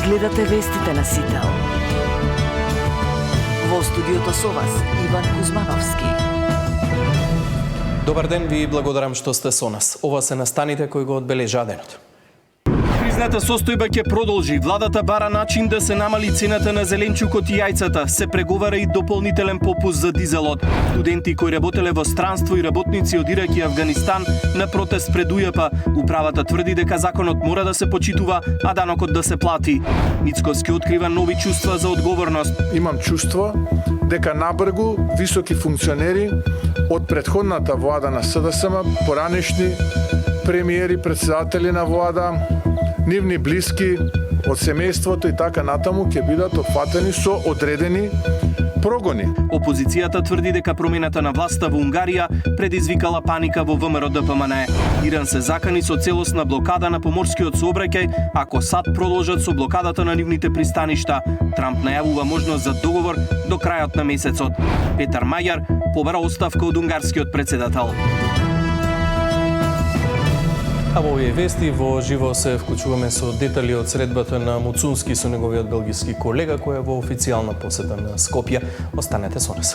Гледате вестите на Сител. Во студиото со вас Иван Кузмановски. Добар ден, ви благодарам што сте со нас. Ова се настаните кои го одбележа денот. Кризната состојба ќе продолжи. Владата бара начин да се намали цената на зеленчукот и јајцата. Се преговара и дополнителен попуст за дизелот. Студенти кои работеле во странство и работници од Ирак и Авганистан на протест пред УЈП. Управата тврди дека законот мора да се почитува, а данокот да се плати. Мицкоски открива нови чувства за одговорност. Имам чувство дека набргу високи функционери од претходната влада на СДСМ, поранешни премиери, председатели на влада, нивни блиски од семејството и така натаму ќе бидат опфатени со одредени прогони. Опозицијата тврди дека промената на власта во Унгарија предизвикала паника во ВМРО-ДПМНЕ. Иран се закани со целосна блокада на поморскиот сообраќај ако САД продолжат со блокадата на нивните пристаништа. Трамп најавува можност за договор до крајот на месецот. Петар Мајар побара оставка од унгарскиот председател. А во овие вести во живо се вклучуваме со детали од средбата на Муцунски со неговиот белгиски колега кој е во официјална посета на Скопје. Останете со нас.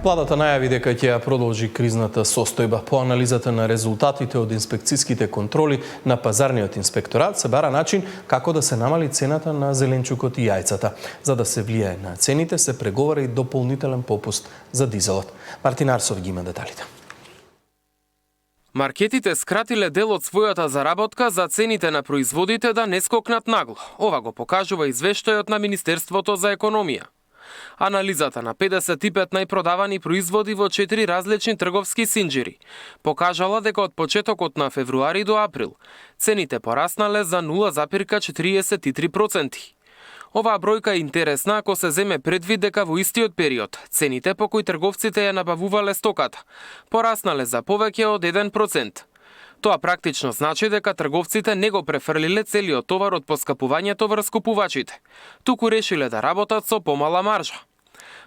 Владата најави дека ќе ја продолжи кризната состојба. По анализата на резултатите од инспекцијските контроли на пазарниот инспекторат се бара начин како да се намали цената на зеленчукот и јајцата. За да се влијае на цените се преговара и дополнителен попуст за дизелот. Мартин Арсов ги има деталите. Маркетите скратиле дел од својата заработка за цените на производите да не скокнат нагло. Ова го покажува извештајот на Министерството за економија. Анализата на 55 најпродавани производи во 4 различни трговски синџири покажала дека од почетокот на февруари до април цените пораснале за 0,43%. Оваа бројка е интересна ако се земе предвид дека во истиот период цените по кои трговците ја набавувале стоката пораснале за повеќе од 1%. Тоа практично значи дека трговците не го префрлиле целиот товар од поскапувањето врз купувачите, туку решиле да работат со помала маржа.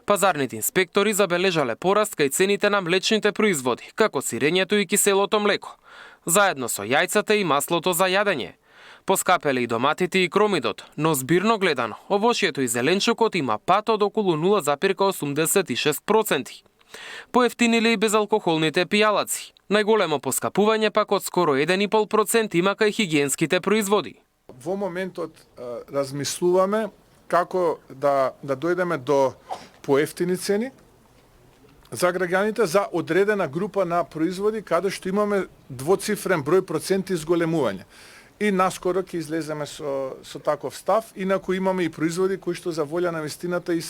Пазарните инспектори забележале пораст кај цените на млечните производи, како сирењето и киселото млеко, заедно со јајцата и маслото за јадење. Поскапеле и доматите и кромидот, но збирно гледано, овошјето и зеленчукот има пат од околу 0,86%. Поевтиниле и безалкохолните пијалаци. Најголемо поскапување пак од скоро 1,5% има кај хигиенските производи. Во моментот размислуваме како да дојдеме до поевтини цени за граѓаните за одредена група на производи каде што имаме двоцифрен број проценти изголемување. И наскоро ќе излеземе со таков став, инаку имаме и производи кои што за волја на вистината и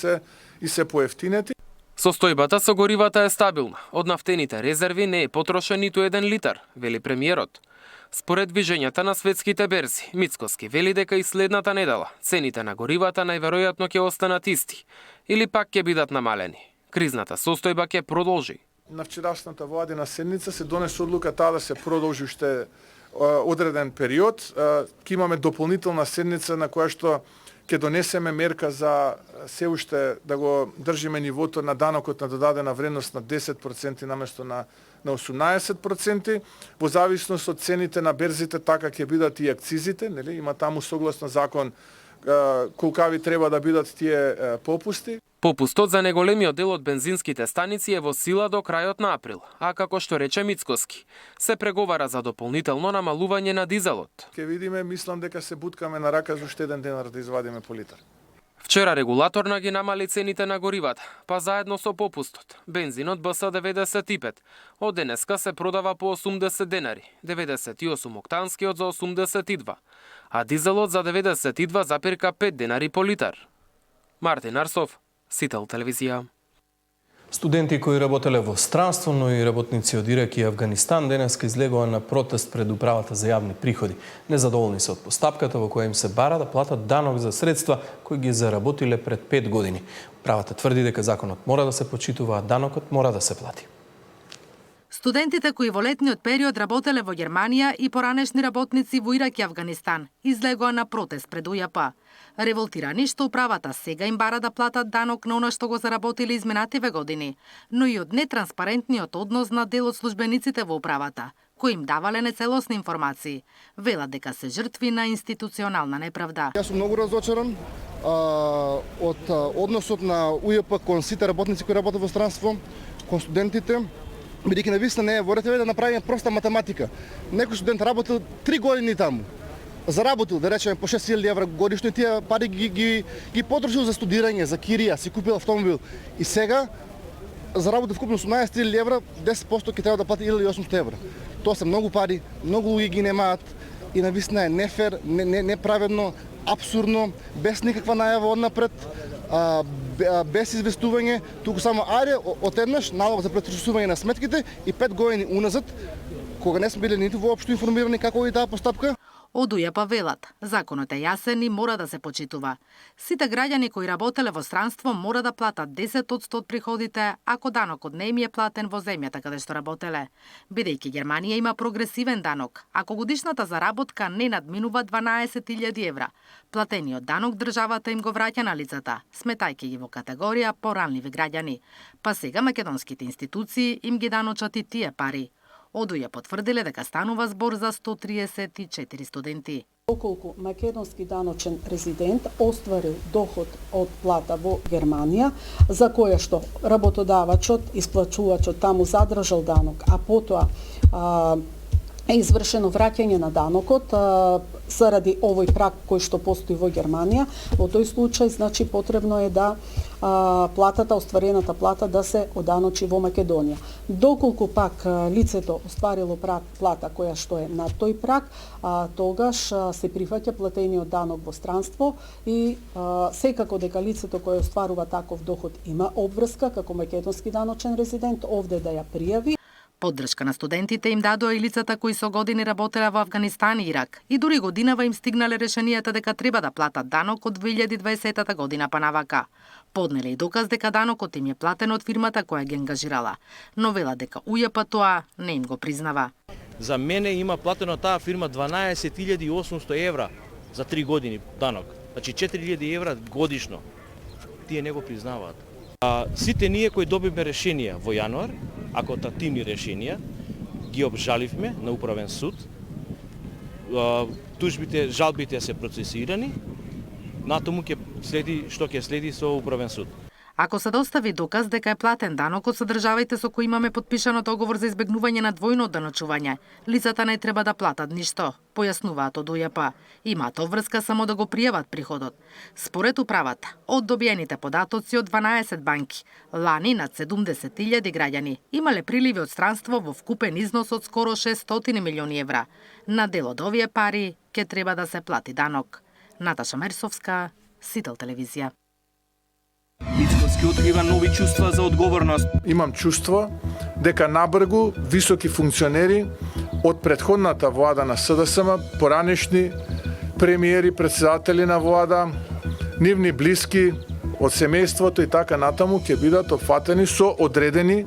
се поевтинети. Состојбата со горивата е стабилна. Од нафтените резерви не е потрошен ниту 1 литар, вели премиерот. Според движењата на светските берзи, Мицкоски вели дека и следната недела цените на горивата најверојатно ќе останат исти или пак ќе бидат намалени. Кризната состојба ќе продолжи. На вчерашната владина седница се донесе одлука таа да се продолжи уште одреден период. Ќе имаме дополнителна седница на која што ќе донесеме мерка за се уште да го држиме нивото на данокот на додадена вредност на 10% наместо на 18%. Во зависност од цените на берзите така ќе бидат и акцизите, нели? Има таму согласно закон колкави треба да бидат тие попусти. Попустот за неголемиот дел од бензинските станици е во сила до крајот на април, а како што рече Мицкоски, се преговара за дополнително намалување на дизелот. Ке видиме, мислам дека се буткаме на рака за уште 1 денар да извадиме по литар. Вчера регулаторна ги намали цените на горивата, па заедно со попустот. Бензинот БС-95 од денеска се продава по 80 денари, 98 октанскиот за 82, а дизелот за 92,5 денари по литар. Мартин Арсов, Сител телевизија. Студенти кои работеле во странство, но и работници од Ирак и Авганистан денеска излегоа на протест пред Управата за јавни приходи. Незадоволни се од постапката во која им се бара да платат данок за средства кои ги заработиле пред 5 години. Управата тврди дека законот мора да се почитува, а данокот мора да се плати. Студентите кои во летниот период работеле во Германија и поранешни работници во Ирак и Авганистан излегоа на протест пред УЈП. Револтирани што управата сега им бара да платат данок на она што го заработиле изминативе години, но и од нетранспарентниот однос на дел од службениците во управата, кои им давале нецелосни информации, велат дека се жртви на институционална неправда. Јас сум многу разочаран од односот на УЈП кон сите работници кои работат во странство, кон студентите, бидејќи навистина не е во РТВ да направиме проста математика. Некој студент работил 3 години таму, заработил, да речеме, по 6.000 евра годишно и тие пари ги потрошил за студирање, за кирија, си купил автомобил. И сега заработил вкупно 18.000 евра, 10% ќе треба да плати 1.800 евра. Тоа се многу пари, многу луѓе ги немаат и навистина е нефер, неправедно, абсурдно, без никаква најава однапред, без известување, туку само ајде отеднаш налог за претресување на сметките и 5 години уназад, кога не сме биле ниту воопшто информирани како и таа постапка. Од УЈП велат, законот е јасен и мора да се почитува. Сите граѓани кои работеле во странство мора да платат 10% од приходите ако данокот не им е платен во земјата каде што работеле. Бидејќи Германија има прогресивен данок, ако годишната заработка не надминува 12.000 евра, платениот данок државата им го враќа на лицата, сметајќи ги во категорија поранливи граѓани. Па сега македонските институции им ги даночат и тие пари. Од УЈП потврдиле дека станува збор за 134 студенти. Доколку македонски даночен резидент остварил доход од плата во Германија, за која што работодавачот, исплачувачот таму задржал данок, а потоа е извршено враќање на данокот заради овој праг кој што постои во Германија, во тој случај значи потребно е да платата, остварената плата да се оданочи во Македонија. Доколку пак лицето остварило плата која што е над тој праг, тогаш се прифаќа платениот данок во странство и секако дека лицето кое остварува таков доход има обврска како македонски даночен резидент овде да ја пријави. Поддршка на студентите им дадоа и лицата кои со години работеле во Авганистан и Ирак. И дури годинава им стигнале решенијата дека треба да платат данок од 2020 година па навака. Поднеле и доказ дека данокот им е платен од фирмата која ги ангажирала. Но вела дека УЈП тоа не им го признава. За мене има платено таа фирма 12.800 евра за 3 години данок. Значи 4.000 евра годишно. Тие не го признаваат. Сите ние кои добивме решенија во јануар, акотативни решенија, ги обжаливме на управен суд. Тужбите, жалбите се процесирани. Натаму ќе следи што ќе следи со управен суд. Ако се достави доказ дека е платен данокот со државите со кои имаме подпишано договор за избегнување на двојно одданочување, лицата не треба да платат ништо, појаснуваат од УЈП. Имаат обврска само да го пријават приходот. Според управата, од добиените податоци од 12 банки, лани над 70.000 граѓани имале приливи од странство во вкупен износ од скоро 600 милиони евра. На дел од овие пари ќе треба да се плати данок. Наташа Мерсовска, Сител телевизија. Мицкоски открива нови чувства за одговорност. Имам чувство дека набргу високи функционери од претходната влада на СДСМ, поранешни премиери, председатели на влада, нивни блиски од семејството и така натаму ќе бидат опфатени со одредени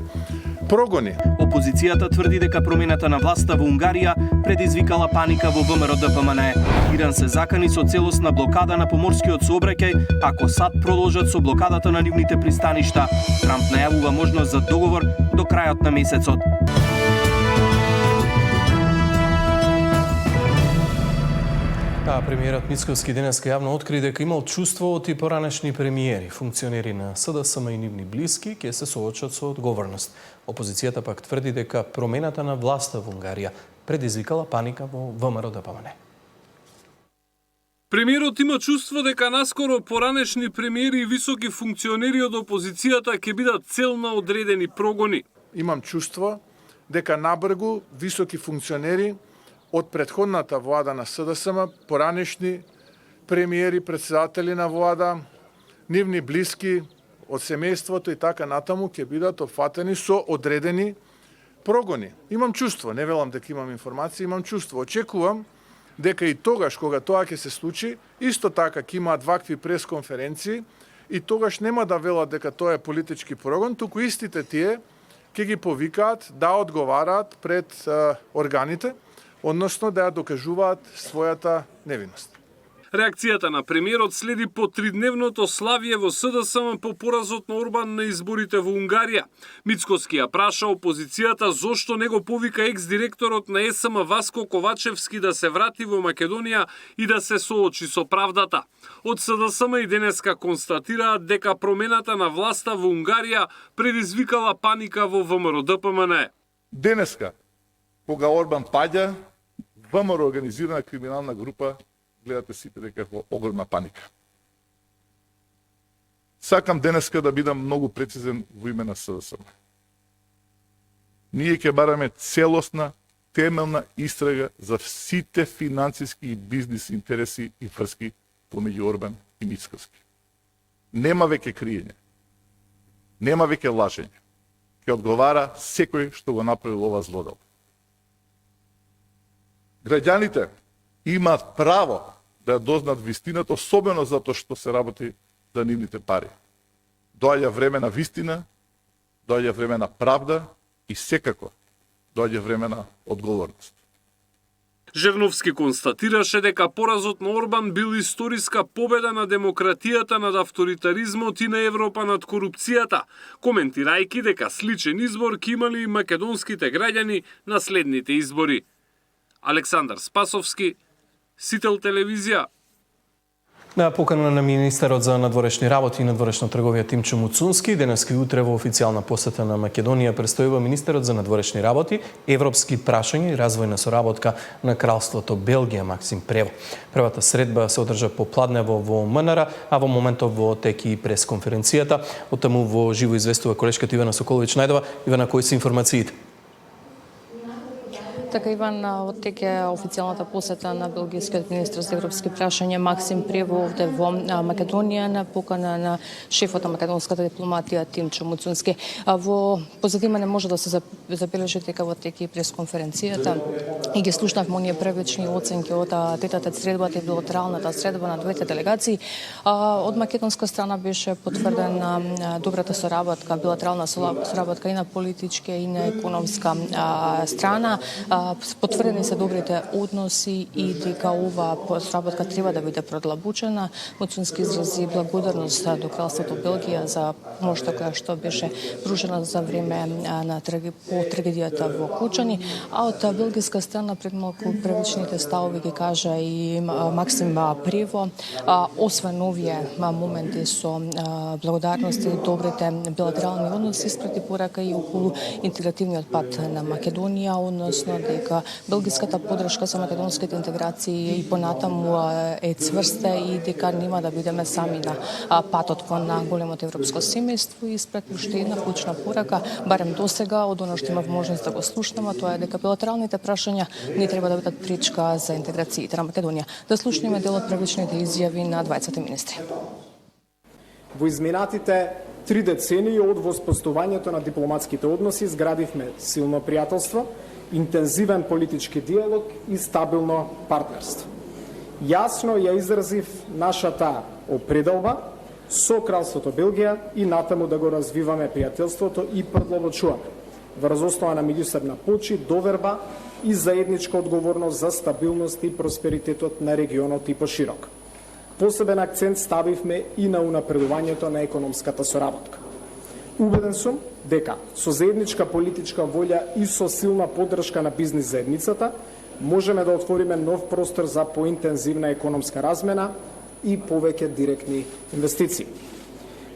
прогони. Опозицијата тврди дека промената на власта во Унгарија предизвикала паника во ВМРО-ДПМНЕ. Иран се закани со целосна блокада на поморскиот сообраќај, ако САД продолжат со блокадата на нивните пристаништа. Трамп најавува можност за договор до крајот на месецот. Премиерот Мицкоски денеска јавно откри дека имал чувство од и поранешни премиери, функционери на СДСМ и нивни блиски ќе се соочат со одговорност. Опозицијата пак тврди дека промената на власта во Унгарија предизвикала паника во ВМРО-ДПМНЕ. Премиерот има чувство дека наскоро поранешни премиери и високи функционери од опозицијата ќе бидат цел на одредени прогони. Имам чувство дека набргу високи функционери од претходната влада на СДСМ, поранешни премиери, председатели на влада, нивни блиски од семејството и така натаму ќе бидат опфатени со одредени прогони. Имам чувство, не велам дека имам информација, имам чувство. Очекувам дека и тогаш кога тоа ќе се случи, исто така ќе имаат вакви пресконференции и тогаш нема да велат дека тоа е политички прогон, туку истите тие ќе ги повикаат да одговараат пред органите, односно да ја докажуваат својата невиност. Реакцијата на премиерот следи по тридневното славие во СДСМ по поразот на Орбан на изборите во Унгарија. Мицкоски ја праша опозицијата зошто не го повика екс-директорот на ЕСМ Васко Ковачевски да се врати во Македонија и да се соочи со правдата. Од СДСМ и денеска констатираат дека промената на власта во Унгарија предизвикала паника во ВМРО-ДПМН. Денеска, кога Орбан паѓа, ВМРО организирана криминална група, гледате сите дека во огромна паника. Сакам денеска да бидам многу прецизен во име на СДСМ. Ние ќе бараме целосна, темелна истрага за сите финансиски и бизнис интереси и врски помеѓу Орбан и Мицкоски. Нема веќе криење. Нема веќе лажење. Ќе одговара секој што го направил ова злодел. Граѓаните имаат право да дознат вистината, особено затоа што се работи за нивните пари. Доаѓа време на вистина, доаѓа време на правда и секако доаѓа време на одговорност. Жерновски констатираше дека поразот на Орбан бил историска победа на демократијата над авторитаризмот и на Европа над корупцијата, коментирајќи дека сличен избор ќе имали и македонските граѓани на следните избори. Александар Спасовски, Сител телевизија. На покана на министерот за надворешни работи и надворешна трговија Тимчо Муцунски, денеска и утре во официјална посета на Македонија престојува министерот за надворешни работи, европски прашања и развојна соработка на Кралството Белгија Максим Прево. Првата средба се одржа попладнево во МНР, а во моментов во теки и пресконференцијата. Од таму во живо известува колешката Ивана Соколович Најдова. Ивана, кои се информациите? Така, Иван, од теке официјалната посета на белгијскиот министр за европски прашања Максим Прево овде во Македонија на покана на шефот на македонската дипломатија Тимчо Муцунски. Во позадина може да се забележи дека во теке пресконференцијата и ги слушнавме оние првични оценки од третата средбата и билатералната средба на двете делегации. Од македонска страна беше потврдена добрата соработка, билатерална соработка и на политичка и на економска страна. Потврдени се добрите односи и дека ова соработка треба да биде продлабучена. Муцунски изрази благодарност до Кралството Белгија за помошта која што беше пружена за време на трагедијата во Кучани, а од белгиска страна пред малку првичните ставови ги кажа и Максим Прево, освен овие моменти со благодарност и добрите билатерални односи, испрати порака и околу интегративниот пат на Македонија, односно дека белгиската подршка за македонските интеграции и понатаму е цврста и дека нема да бидеме сами на патот кон големото европско семејство. И испред уште една клучна порака, барем досега, од оно што имав можност да го слушнам, тоа е дека билатералните прашања не треба да бидат пречка за интеграциите на Македонија. Да слушнеме дел од првичните изјави на двајцата министри. Во изминатите 3 децении од воспоставувањето на дипломатските односи изградивме силно пријателство, интензивен политички диалог и стабилно партнерство. Јасно ја изразив нашата определба со Кралството Белгија и натаму да го развиваме пријателството и продлабочуваме врз основа на меѓусебна почит, доверба и заедничка одговорност за стабилност и просперитетот на регионот и поширок. Посебен акцент ставивме и на унапредувањето на економската соработка. Убеден сум дека со заедничка политичка волја и со силна поддршка на бизнис заедницата можеме да отвориме нов простор за поинтензивна економска размена и повеќе директни инвестиции.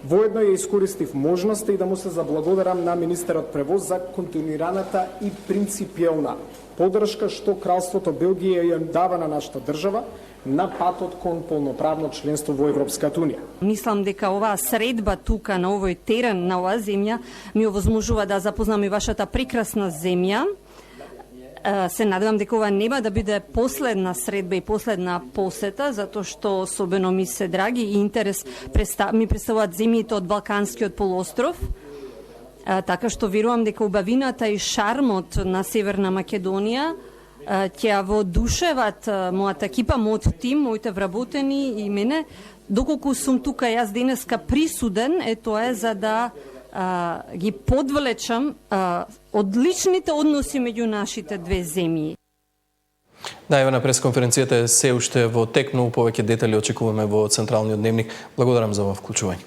Воедно ја искористив можноста и да му се заблагодарам на министерот Превоз за континуираната и принципиелна поддршка што Кралството Белгија ја дава на нашата држава на патот кон полноправно членство во Европската Унија. Мислам дека оваа средба тука на овој терен, на оваа земја, ми овозможува да запознам и вашата прекрасна земја. Се надевам дека ова нема да биде последна средба и последна посета, затоа што особено ми се драги и интерес ми представуваат земјите од Балканскиот полуостров. Така што верувам дека убавината и шармот на Северна Македонија ќе воодушеват мојата екипа, мојот тим, моите вработени и мене. Доколку сум тука јас денеска присуден, тоа е за да ги подвлечам одличните односи меѓу нашите две земји. Да, ева на пресконференцијата е се уште во тек, но повеќе детали очекуваме во Централниот дневник. Благодарам за ова вклучување.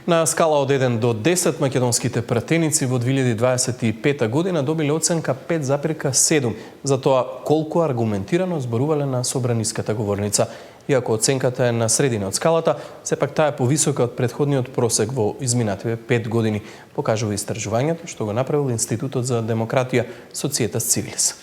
На скала од 1 до 10 македонските пратеници во 2025 година добиле оценка 5,7 за тоа колку аргументирано зборувале на собраниската говорница. Иако оценката е на средина од скалата, сепак таа е повисока од претходниот просек во изминативе 5 години, покажува истражувањето што го направил Институтот за демократија Societas Civilis.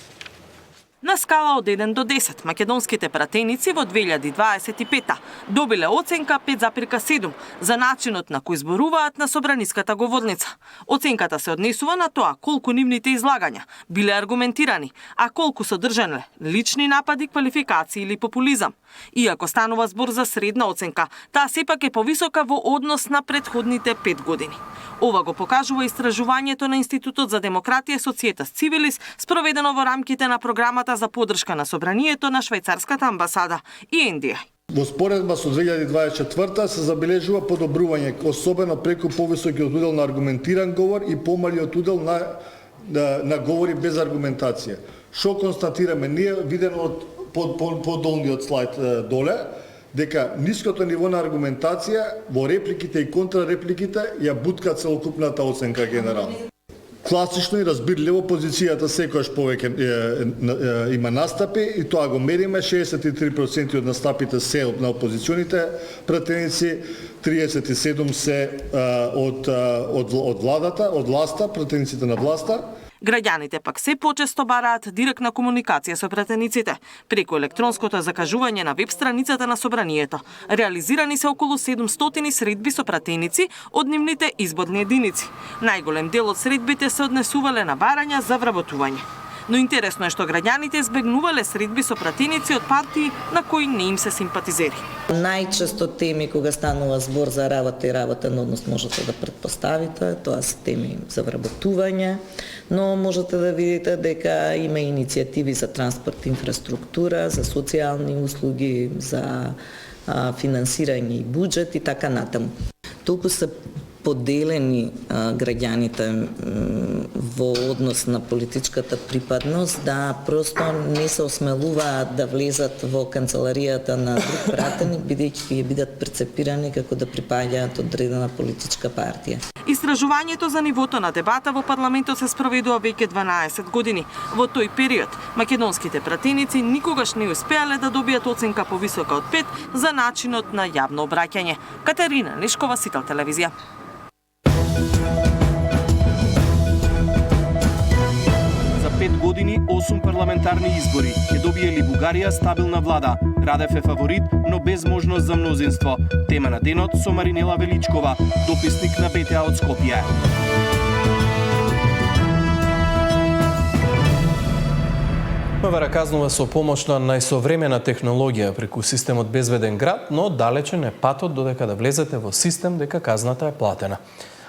На скала од 1 до 10, македонските пратеници во 2025 добиле оценка 5,7 за начинот на кој зборуваат на собраниската говорница. Оценката се однесува на тоа колку нивните излагања биле аргументирани, а колку содржале лични напади, квалификации или популизам. Иако станува збор за средна оценка, таа сепак е повисока во однос на претходните 5 години. Ова го покажува истражувањето на Институтот за демократија Societas Civilis, спроведено во рамките на програмата за поддршка на собранието на швајцарската амбасада и NDI. Во споредба со 2024 се забележува подобрување, особено преку повисокиот удел на аргументиран говор и помалиот удел на говори без аргументација. Што констатираме ние, видено од подолниот слайд доле, дека ниското ниво на аргументација во репликите и контрарепликите ја бутка целокупната оценка генерално. Класично и разбирливо позицијата секогаш повеќе има настапи и тоа го мериме. 63% од настапите се на опозиционите пратеници, 37% се од владата, од власта, пратениците на власта. Граѓаните пак се почесто бараат директна комуникација со пратениците преку електронското закажување на веб страницата на собранието. Реализирани се околу 700 средби со пратеници од нивните изборни единици. Најголем дел од средбите се однесувале на барања за вработување. Но интересно е што граѓаните избегнувале средби со пратеници од партии на кои не им се симпатизери. Најчесто теми кога станува збор за работа и работен однос можете да претпоставите, тоа се теми за вработување, но можете да видите дека има иницијативи за транспорт, инфраструктура, за социјални услуги, за финансирање и буџет и така натаму. Толку се поделени граѓаните во однос на политичката припадност, да просто не се осмелуваат да влезат во канцеларијата на друг пратеник, бидејќи ќе бидат прецепирани како да припаѓаат одредена политичка партија. Истражувањето за нивото на дебата во парламентот се спроведува веќе 12 години. Во тој период, македонските пратеници никогаш не успеале да добијат оценка повисока од 5 за начинот на јавно обраќање. Катерина Нешкова, Сител телевизија. За 5 години 8 парламентарни избори ќе добие ли Бугарија стабилна влада? Радев е фаворит, но без можност за мнозинство. Тема на денот со Маринела Величкова, дописник на БТА од Скопје. МВР казнува со помош на најсовремена технологија преку системот Безбеден град, но далечен е патот додека да влезете во систем дека казната е платена.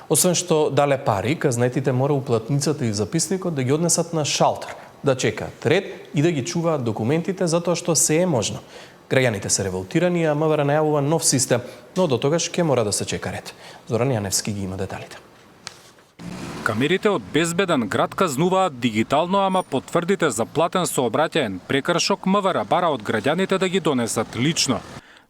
Освен што дале пари, казнетите мора уплатницата и записникот да ги однесат на шалтер, да чекаат ред и да ги чуваат документите затоа што се е можно. Граѓаните се револтирани, а МВР најавува нов систем, но до тогаш ќе мора да се чека ред. Зоран Јаневски ги има деталите. Камерите од Безбеден град казнуваат дигитално, ама потврдите за платен сообраќаен прекршок МВР бара од граѓаните да ги донесат лично.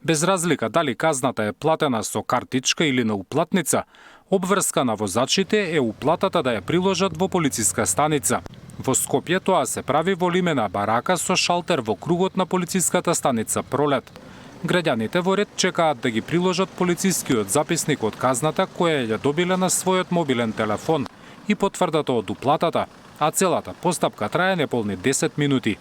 Без разлика дали казната е платена со картичка или на уплатница, обврска на возачите е уплатата да ја приложат во полициска станица. Во Скопје тоа се прави во лимена барака со шалтер во кругот на полициската станица Пролет. Граѓаните во ред чекаат да ги приложат полицискиот записник од казната која ја добиле на својот мобилен телефон и потврдата од уплатата, а целата постапка трае неполни 10 минути.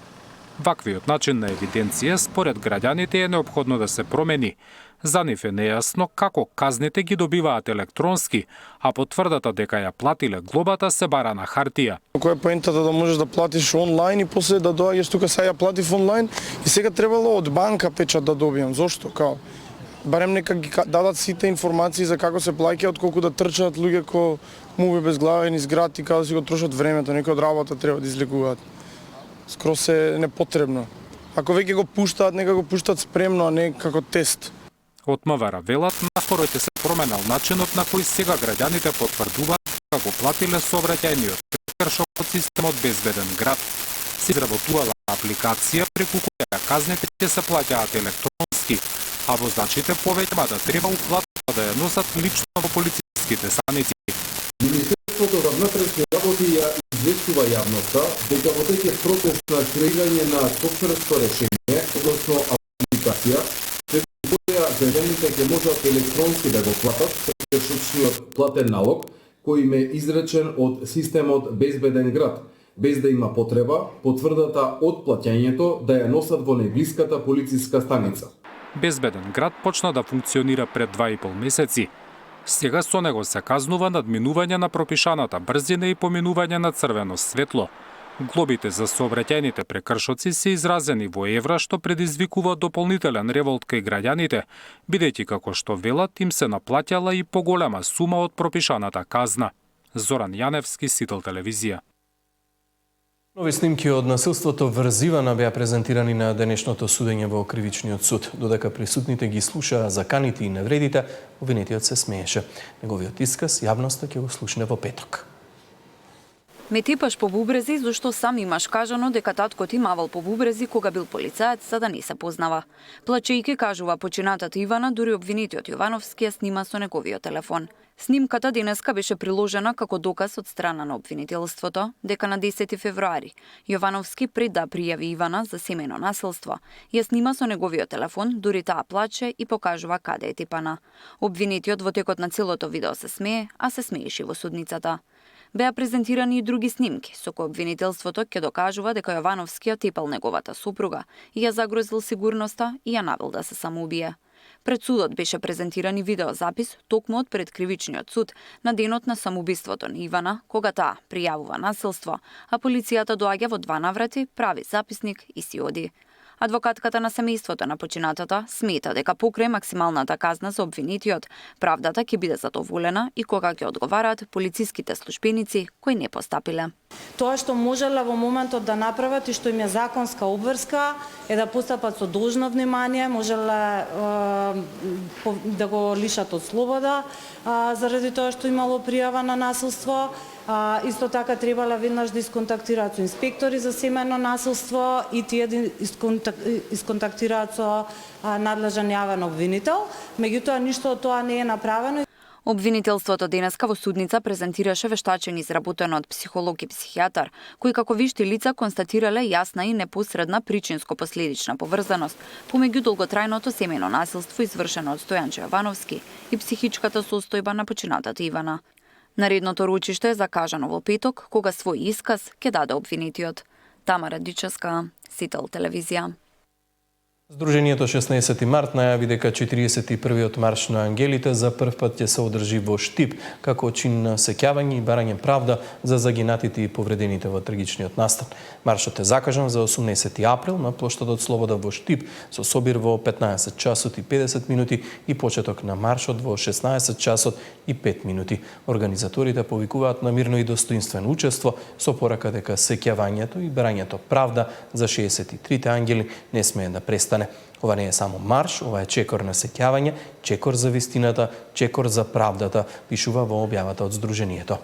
Ваквиот начин на евиденција според граѓаните е неопходно да се промени. За нив е нејасно како казните ги добиваат електронски, а потврдата дека ја платиле глобата се бара на хартија. Која е поентата да можеш да платиш онлайн и после да доаѓаш тука сега ја платив онлайн и сега требало од банка печат да добијам. Зошто? Као барем нека ги дадат сите информации за како се плаќа, отколку да трчаат луѓе ко муви без глава низ град и како да си го трошат времето, некој од работа треба да излегуваат. Скрос е непотребно. Ако веќе го пуштаат, нека го пуштаат спремно, а не како тест. Од МВР велат, наскоро ќе се променил начинот на кој сега граѓаните потврдуваат како платиле сообраќајниот прекршок од системот Безбеден град. Се изработувала апликација преку која казните ќе се плаќаат електронски, а возачите повеќе да треба уплатата да ја носат лично во полициските станици. Министерството за внатрешни работи ја известува јавноста дека во текот процес на креирање на софтверско решение, односно апликација, преку која граѓаните ќе можат електронски да го платат прекршочниот платен налог, кој им е изречен од системот Безбеден град, без да има потреба потврдата од плаќањето да ја носат во најблиската полициска станица. Безбеден град почна да функционира пред 2,5 месеци. Сега со него се казнува надминување на пропишаната брзина и поминување на црвено светло. Глобите за сообраќајните прекршоци се изразени во евра, што предизвикува дополнителен револт кај граѓаните, бидејќи како што велат им се наплаќала и поголема сума од пропишаната казна. Зоран Јаневски, Сител телевизија. Нови снимки од насилството врз Ивана беа презентирани на денешното судење во Кривичниот суд. Додека присутните ги слушаа заканите и невредите, обвинетиот се смееше. Неговиот исказ јавноста ќе го слушне во петок. Ме тепаш по бубрези, зашто сам имаш кажано дека таткот ти мавал по бубрези кога бил полицаец, за да не се познава. Плачејќи кажува починатата Ивана, дури обвинетиот Јовановски ја снима со неговиот телефон. Снимката денеска беше приложена како доказ од страна на обвинителството дека на 10 февруари Јовановски пред да пријави Ивана за семејно насилство, ја снима со неговиот телефон, дури таа плаче и покажува каде е типана. Обвинетиот во текот на целото видео се смее, а се смееше во судницата. Беа презентирани и други снимки, со кои обвинителството ќе докажува дека Јовановски ја тепал неговата супруга и ја загрозил сигурноста и ја навел да се самоубие. Пред судот беше презентиран и видеозапис токму од пред Кривичниот суд на денот на самоубиството на Ивана, кога таа пријавува насилство, а полицијата доаѓа во 2 наврати, прави записник и си оди. Адвокатката на семејството на починатата смета дека покрај максималната казна за обвинетиот, правдата ќе биде задоволена и кога ќе одговараат полициските службеници кои не постапиле. Тоа што можеле во моментот да направат и што им е законска обврска е да постапат со должно внимание, можеле да го лишат од слобода заради тоа што имало пријава на насилство. Исто така требале веднаш да исконтактираат со инспектори за семејно насилство и тие да исконтактираат со надлежен јавен обвинител. Меѓутоа ништо од тоа не е направено. Обвинителството денеска во судница презентираше вештачен изработен од психолог и психијатар, кои како вишти лица констатирале јасна и непосредна причинско-последична поврзаност помеѓу долготрајното семејно насилство извршено од Стојанче Јовановски и психичката состојба на починатата Ивана. Наредното рочиште е закажано во петок, кога свој исказ ќе даде обвинетиот. Тамара Дичевска, Сител телевизија. Сдруженијето 16 март најави дека 41-иот марш на ангелите за прв пат ќе се одржи во Штип, како чин на сеќавање и барање правда за загинатите и повредените во трагичниот настан. Маршот е закажан за 18 април на плоштадот Слобода во Штип, со собир во 15 часот и 50 минути и почеток на маршот во 16 часот и 5 минути. Организаторите повикуваат на мирно и достоинствено учество со порака дека сеќавањето и барањето правда за 63 ангели не смее да престане. Ова не е само марш, ова е чекор на сеќавање, чекор за вистината, чекор за правдата, пишува во објавата од Сдруженијето.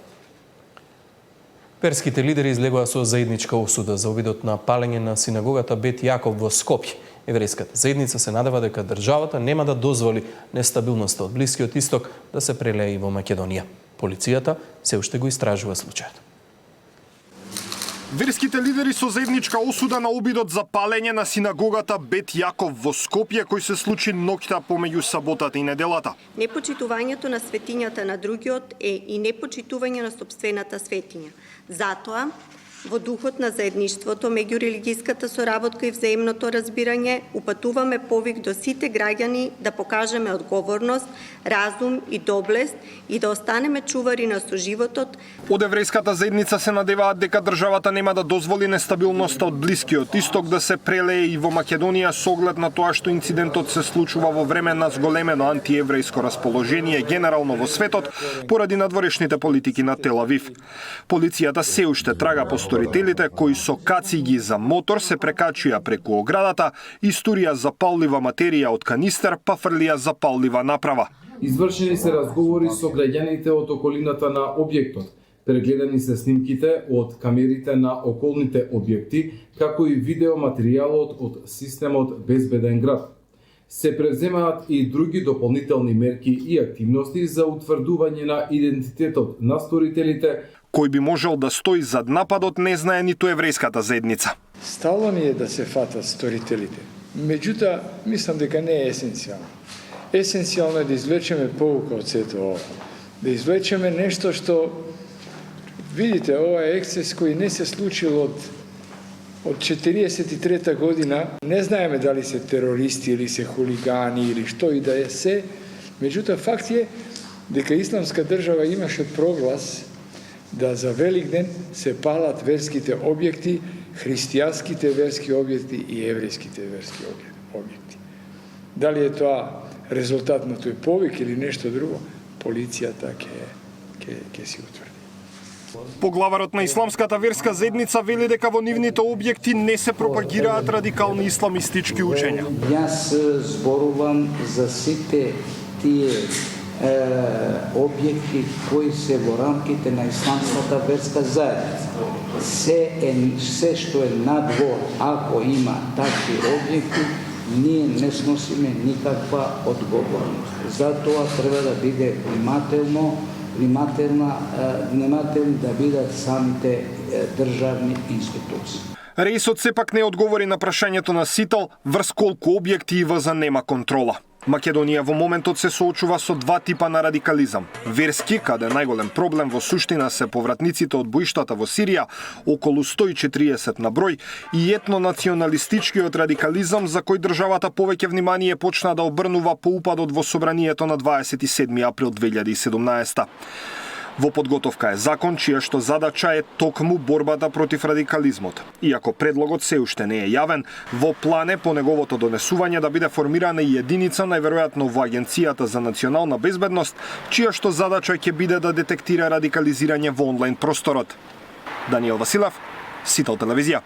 Верските лидери излегоа со заедничка осуда за обидот на палење на синагогата Бет Јаков во Скопје. Еврејската заедница се надева дека државата нема да дозволи нестабилноста од Блискиот Исток да се прелее и во Македонија. Полицијата се уште го истражува случајот. Верските лидери со заедничка осуда на обидот за палење на синагогата Бет Јаков во Скопје, кој се случи ноќта помеѓу саботата и неделата. Непочитувањето на светињата на другиот е и непочитување на сопствената светиња. Затоа, во духот на заедништвото, меѓурелигиската соработка и взаимното разбирање, упатуваме повик до сите граѓани да покажеме одговорност, разум и доблест и да останеме чувари на соживотот. Од еврејската заедница се надеваат дека државата нема да дозволи нестабилноста од Блискиот Исток да се прелее и во Македонија со оглед на тоа што инцидентот се случува во време на зголемено антиеврејско расположение генерално во светот поради надворешните политики на Тел Авив. Полицијата се уште трага по сторителите кои со кациги за мотор се прекачија преку оградата, истурија запаллива материја од канистер, па фрлија запаллива направа. Извршени се разговори со граѓаните од околината на објектот. Прегледани се снимките од камерите на околните објекти, како и видеоматеријалот од системот Безбеден град. Се преземаат и други дополнителни мерки и активности за утврдување на идентитетот на сторителите, кој би можел да стои зад нападот, не знае ниту еврејската заедница. Стало ни е да се фатат сторителите. Меѓутоа, мислам дека не е есенцијално. Есенцијално е да извлечеме поука од сето ова. Да извлечеме нешто што, видите, ова е ексцес кој не се случил од 43-та година. Не знаеме дали се терористи или се хулигани или што и да е се. Меѓутоа, факт е дека Исламска држава имаше проглас да за Великден се палат верските објекти, христијанските верски објекти и еврејските верски објекти. Дали е тоа резултат на тој повик или нешто друго, полицијата ќе си утврди. Поглаварот на Исламската верска заедница вели дека во нивните објекти не се пропагираат радикални исламистички учења. Јас зборувам за сите тие објекти кои се во рамките на Исламската верска заедница. Се што е надвор, ако има такви објекти, ние не сносиме никаква одговорност. Затоа треба да биде внимателни да бидат самите државни институции. Рейсот сепак не одговори на прашањето на Сител врз колку објекти и ВЗ нема контрола. Македонија во моментот се соочува со два типа на радикализам. Верски, каде најголем проблем во суштина се повратниците од боиштата во Сирија, околу 140 на број, и етнонационалистичкиот радикализам за кој државата повеќе внимание почна да обрнува по упадот во собранието на 27 април 2017. Во подготовка е закон чија што задача е токму борбата против радикализмот. Иако предлогот се уште не е јавен, во план е по неговото донесување да биде формирана и единица најверојатно во Агенцијата за национална безбедност, чија што задача ќе биде да детектира радикализирање во онлайн просторот. Даниел Василев, Сител телевизија.